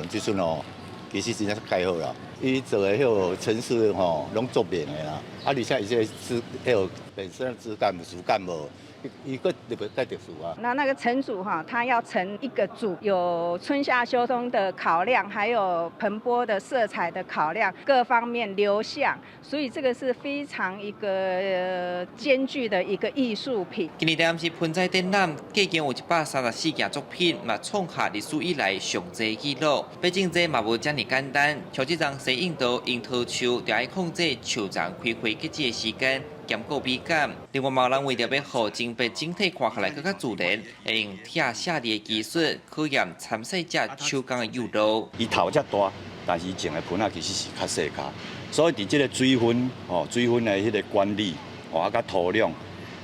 技术哦，其实真正介好啦。伊做的迄个城市吼，拢做面的啦，啊，而且伊这质迄个本身的质感、质感无，伊个特别带特殊啊。那个成组哈，它要成一个组，有春夏秋冬的考量，还有盆钵的色彩的考量，各方面流向，所以这个是非常一个艰巨的一个艺术品。今年展是盆栽展览，计共有134件作品，嘛创下历史以来上济纪录。毕竟这嘛无遮尔简单，像这张西印度樱桃树，就要控制树丛开花结籽的时间。兼顾美感，另外嘛，人为着要互金白整体看起来更加自然，会用贴写字的技术考验参赛者手工的幼柔。伊头遮大，但是种的盆啊其实是较细卡，所以伫这个水分水分的迄个管理啊，甲土壤，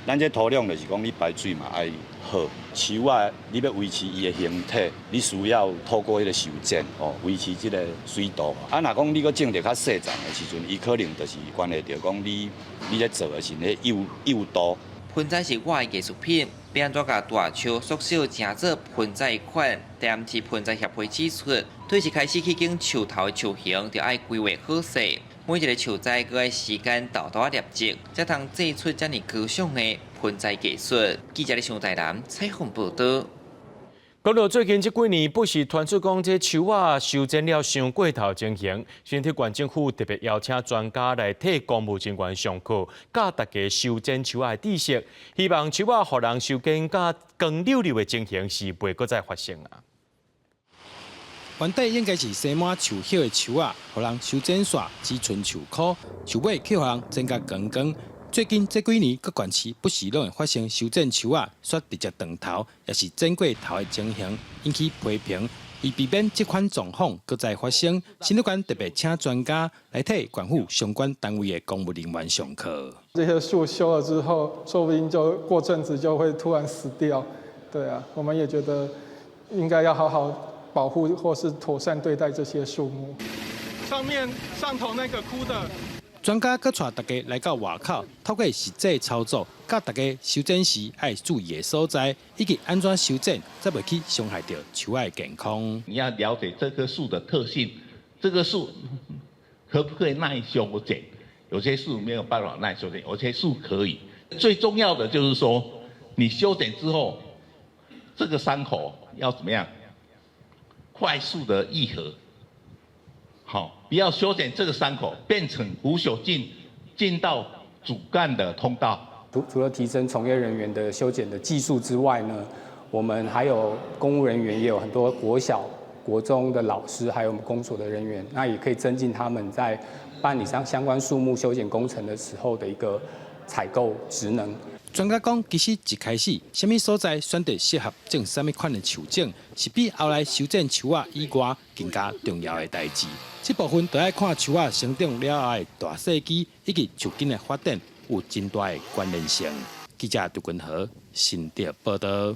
咱这土壤就是讲你排水嘛爱好。树啊，你要维持伊的形体，你需要透过迄个修剪维持这个水度。啊，若讲你搁种着较细丛的时阵，伊可能就是关系着讲你咧做的是迄幼度。盆栽是我的艺术品，要安怎甲大树缩小成做盆栽款？但是盆栽协会指出，对是开始去种树头的树形，就爱规划好势。每一个树栽搁爱时间豆豆粒植，才通做出遮尔高尚的盆栽技术。记者咧上台南采访报道。讲到最近这几年，不时传出讲这树啊修剪了伤过头情形，新竹县政府特别邀请专家来替公务人员上课，教大家修剪树啊的知识，希望树啊互人修剪甲更溜溜的情形是袂搁再发生啊。原底应该是生满树叶的树啊，互人修剪煞，只剩树壳，树尾去互人剪甲光光。最近这几年，各县市不时拢会发生修剪树啊，煞直接断头，也是剪过头的情形，引起批评。为避免这款状况搁再发生，新竹县特别请专家来替县府相关单位的公务人员上课。这些树修了之后，说不定就过阵子就会突然死掉。对啊，我们也觉得应该要好好保护或是妥善对待这些树木。上头那个枯的。专家搁带大家来到外口，透过实际操作，教大家修剪时爱注意的所在，以及安怎修剪，才袂去伤害到树的健康。你要了解这棵树的特性，这个树可不可以耐修剪？有些树没有办法耐修剪，有些树可以。最重要的就是说，你修剪之后，这个伤口要怎么样？快速的愈合。好，不要修剪这个伤口，变成腐朽进到主干的通道。除了提升从业人员的修剪的技术之外呢，我们还有公务人员，也有很多国小、国中的老师，还有我们公所的人员，那也可以增进他们在办理相关树木修剪工程的时候的一个采购职能。专家讲，其实一开始，什么所在选择适合种什么款的树种，是比后来修剪树仔以外更加重要的代志。这部分就要看树仔生长了后的大细基以及树根的发展有真大的关联性。记者杜君和新竹报道。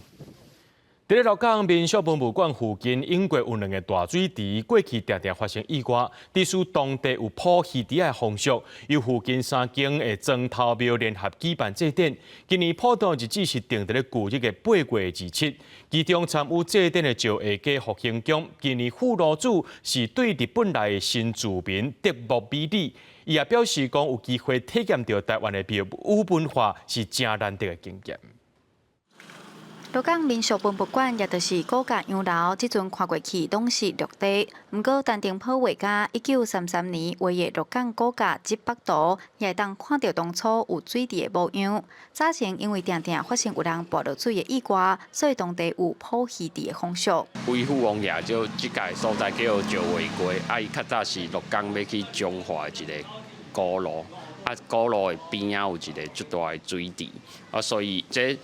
伫咧鹿港民俗博物馆附近，英国有2个大水池，过去常常发生意外，致使当地有泼鱼池的风俗。由附近3间的庄头庙联合举办祭典，今年普渡日子是定在咧旧日的8月27。其中参与祭典的石下家复兴宫，今年副炉主是对日本来的新住民德木美里，伊也表示讲有机会体验到台湾的庙宇文化是真难得的经验。鹿港民俗博物馆也就是古甲洋楼，即阵看过去拢是绿地。不过，陈定波画家1933年画的鹿港古甲这幅图，也会当看到当初有水池的模样。早前因为常常发生有人跋落水的意外，所以当地有泼鱼池的风俗。威虎王爷就即个所在叫石围街，伊较早是鹿港要去中华的一个古路，古路的边仔有一个足大的水池，所以这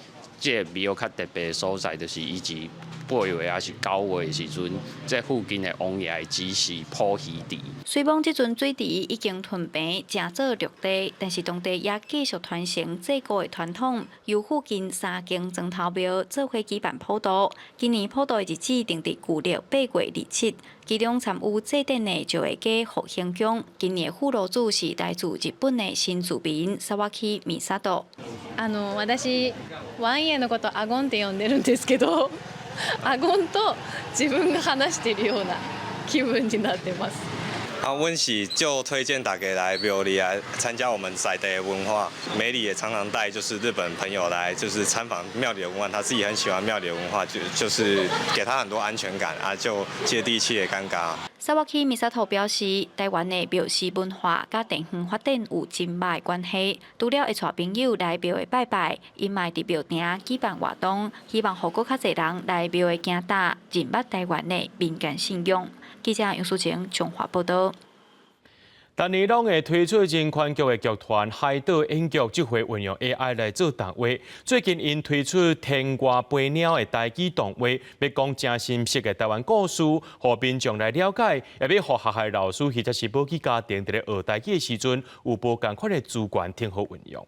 个庙较特别的所在，就是以及8月还是9月的时阵，这附近的王爷只是泼鱼池。虽讲即阵水池已经屯平，正做绿地，但是当地也继续传承祭古的传统，由附近3间庄头庙做伙举办普渡。今年普渡的日子定伫旧历8月27。其中参与祭典的石下家复兴宫，今年副炉主是来自日本的新住民沙瓦基米萨多。私ワンエのことアゴンって呼んでるんですけど、アゴンと自分が話しているような気分になってます。阮是就推荐大家来庙里来参加我们在地的文化。美里也常常带就是日本朋友来，就是参访庙里的文化。他自己很喜欢庙里的文化，就是给他很多安全感啊，就接地气的尴尬。沙瓦基米萨托表示，台湾的庙事文化甲地方发展有真密关系。除了会带朋友来庙的拜拜，因嘛伫庙埕举办活动，希望互更较侪人来庙的行踏，认捌台湾的民间信仰。记者杨淑晴综合报道。逐年拢会推出真宽剧的剧团海岛演剧，这回运用 AI 来做动画。最近因推出天外飞鸟的台语动画，要讲真心实的台湾故事，互民众来了解，也要互学校老师或者是母语家庭伫咧学台语的时阵，有无共款的资源挺好运用。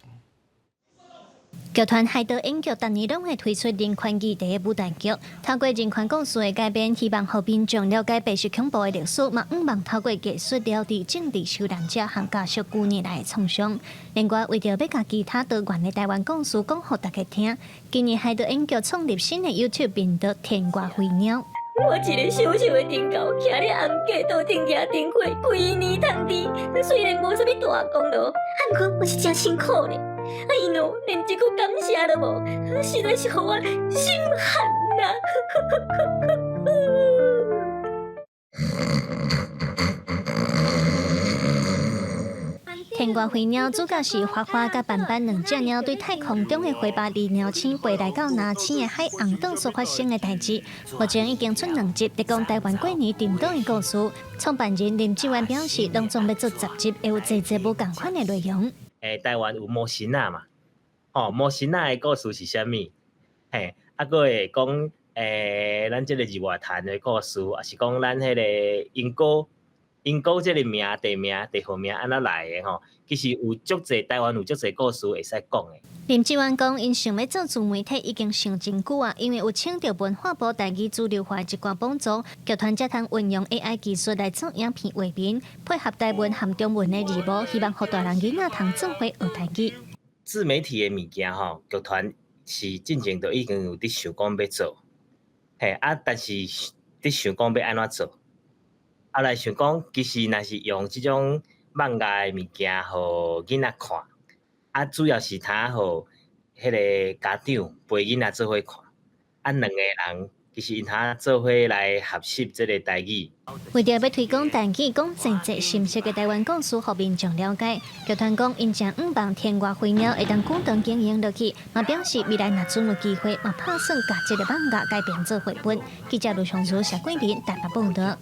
剧团海岛演剧逐年拢会推出人权议题的舞台剧，透过人权故事的改编，希望互民众了解白色恐怖的历史，嘛毋忘透过艺术了解政治受难者和家属9年来的创伤。另外，为着要甲其他多元的台湾故事讲互大家听，今年海岛演剧创立新的 YouTube 频道“天外飞鸟”。我一个小小的丁狗，徛咧暗街道顶野顶火，规年通治。虽然无啥物大功劳，不过我是真辛苦咧。因哦，连一句感谢都无，实在是互我心寒呐。天外飞鸟主角是花花甲斑斑2只鸟对太空中的灰白鹂鸟星飞来到拿青的海洋岛所发生的代志。目前已经出2集，在讲台湾过年沉岛的故事。创办人林志远表示，当中要做10集，会有侪无共款的内容。台湾有魔神仔嘛？魔神仔的故事是啥物？佫会讲咱即个日月潭的故事，也是讲咱迄个因果即个名地号名安怎来的吼？其实有足侪台湾有足侪故事会使讲的。林志远讲，因想要做自媒体已经想真久啊，因为有请到文化部台语资料化一寡帮助，剧团才通运用 AI 技术来做影片画面，配合台文含中文的字幕，希望互大人囡仔通做伙学台语。自媒体的物件吼，剧团是进前就已经有伫想讲要做，但是伫想讲要安怎做，来想讲其实若是用即种网页的物件，互囡仔看，主要是他互迄个家长陪囡仔做伙看，2个人其实因他做伙来学习即个台语。为着要推广台语，讲真深色的台湾故事，互民众了解，剧团讲因将5望天外飞鸟会当久长经营落去，嘛表示未来若总有机会，嘛打算把这个网页改编做绘本。记者卢尚如、谢桂林台北报道。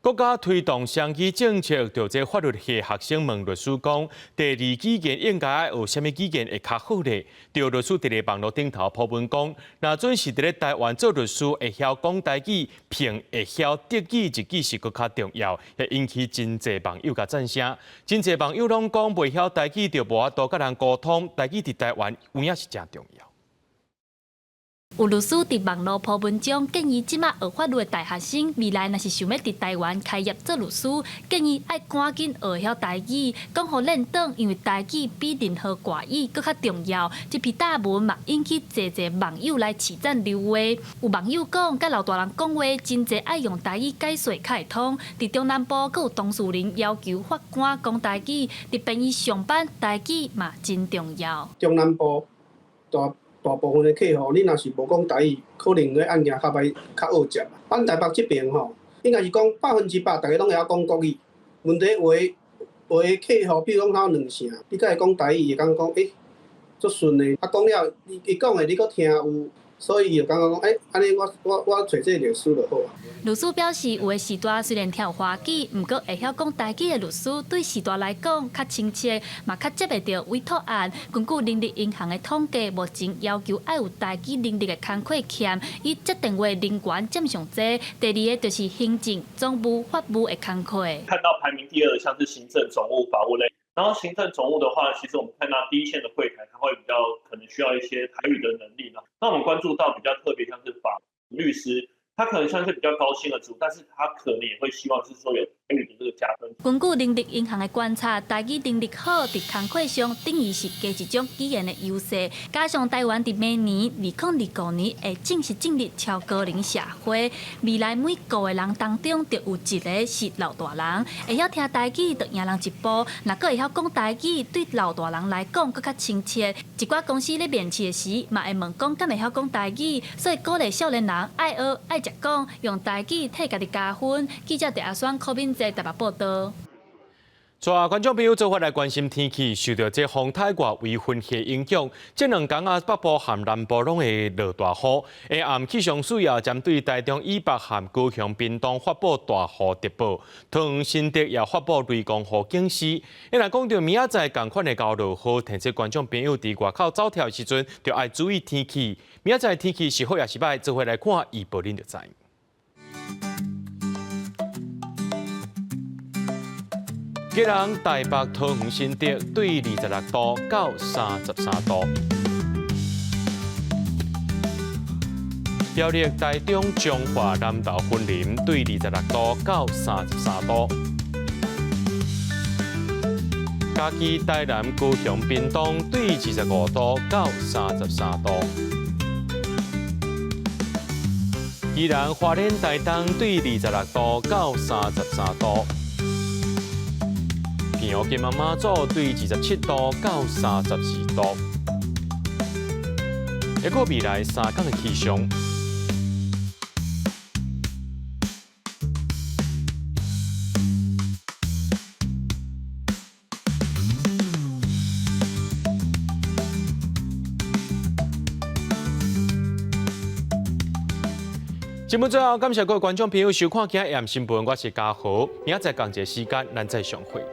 国家推动双语政策，就这法律系学生问律师讲，第二语言应该爱学什么语言会较好咧？对律师伫咧网络顶头铺文讲，若准是伫咧台湾做律师会晓讲台语，并会晓德语一句是搁较重要，也引起真侪网友甲赞声。真侪网友拢讲，袂晓台语就无法度甲人沟通，台语伫台湾有影是真重要。 有律师伫网络铺文章建议，即马学法律的大学生未来若是想要伫台湾开业做律师，建议爱赶紧学晓台语，讲互练懂，因为台语比任何外语搁较重要。这篇大文嘛引起侪侪网友来起赞留话。有网友讲，甲老大人讲话真侪爱用台语解说较会通。伫中南部，阁有当事人要求法官讲台语，伫便伊上班台语嘛真重要。中南部大部分的客户，你若是无讲台语，可能个案件较歹较恶接。咱台北这边吼，应该是讲100%大家拢会晓讲国语。问题有的客户，比如讲他2声，你甲伊讲台语，伊讲足顺的。啊，讲了，伊讲的你阁听有，所以就感觉讲，安尼我找这个律师就好啊。律师表示，有的时代虽然听华语，毋过会晓讲台语的律师，对时代来讲较亲切，嘛较接会到委托案。根据人力银行的统计，目前要求爱有台语能力的工课欠，以接电话人员占上多。第二个就是行政、总务、法务的工课。看到排名第2的像是行政、总务、法务类。 然后行政总务的话，其实我们看到第一线的柜台，它会比较可能需要一些台语的能力呢。那我们关注到比较特别，像是法律师，他可能算是比较高薪的组，但是他可能也会希望是说有台语的这个加分。根据人力银行的观察，台语能力好，伫工课上等于是加一种语言的优势。加上台湾伫明年2025年会正式进入超高龄社会，未来每5个人当中就有1个是老大人，会晓听台语就赢人一步。若个会晓讲台语，对老大人来讲更较亲切。一寡公司咧面试的时，嘛会问讲敢会晓讲台语，所以鼓励少年人爱学爱食讲，用台语替家己加分。记者伫阿选柯敏在台北报道。带观众朋友做伙来关心天气，受到这风太外围云系影响，这2天啊北部和南部拢会落大雨。下暗气象署也针对台中以北和高雄、屏东发布大雨特报，桃园新竹也发布雷公雨警示。若讲到明仔载同款的高落雨，提醒观众朋友伫外口走跳的时阵，就要注意天气。明仔载天气是好也是歹，做伙来看预报，恁就知。 今日台北、桃园、新竹对26度到33度，苗栗、台中、彰化、南投、云林对26度到33度，嘉义、台南、高雄、屏东对25度到33度，宜兰、花莲、台东对26度到33度。 平湖金马祖对27度到34度，一个未来3天的气象。节目最后，感谢各位观众朋友收看今日AM新闻，我是嘉豪，明仔载同一时间咱再相会。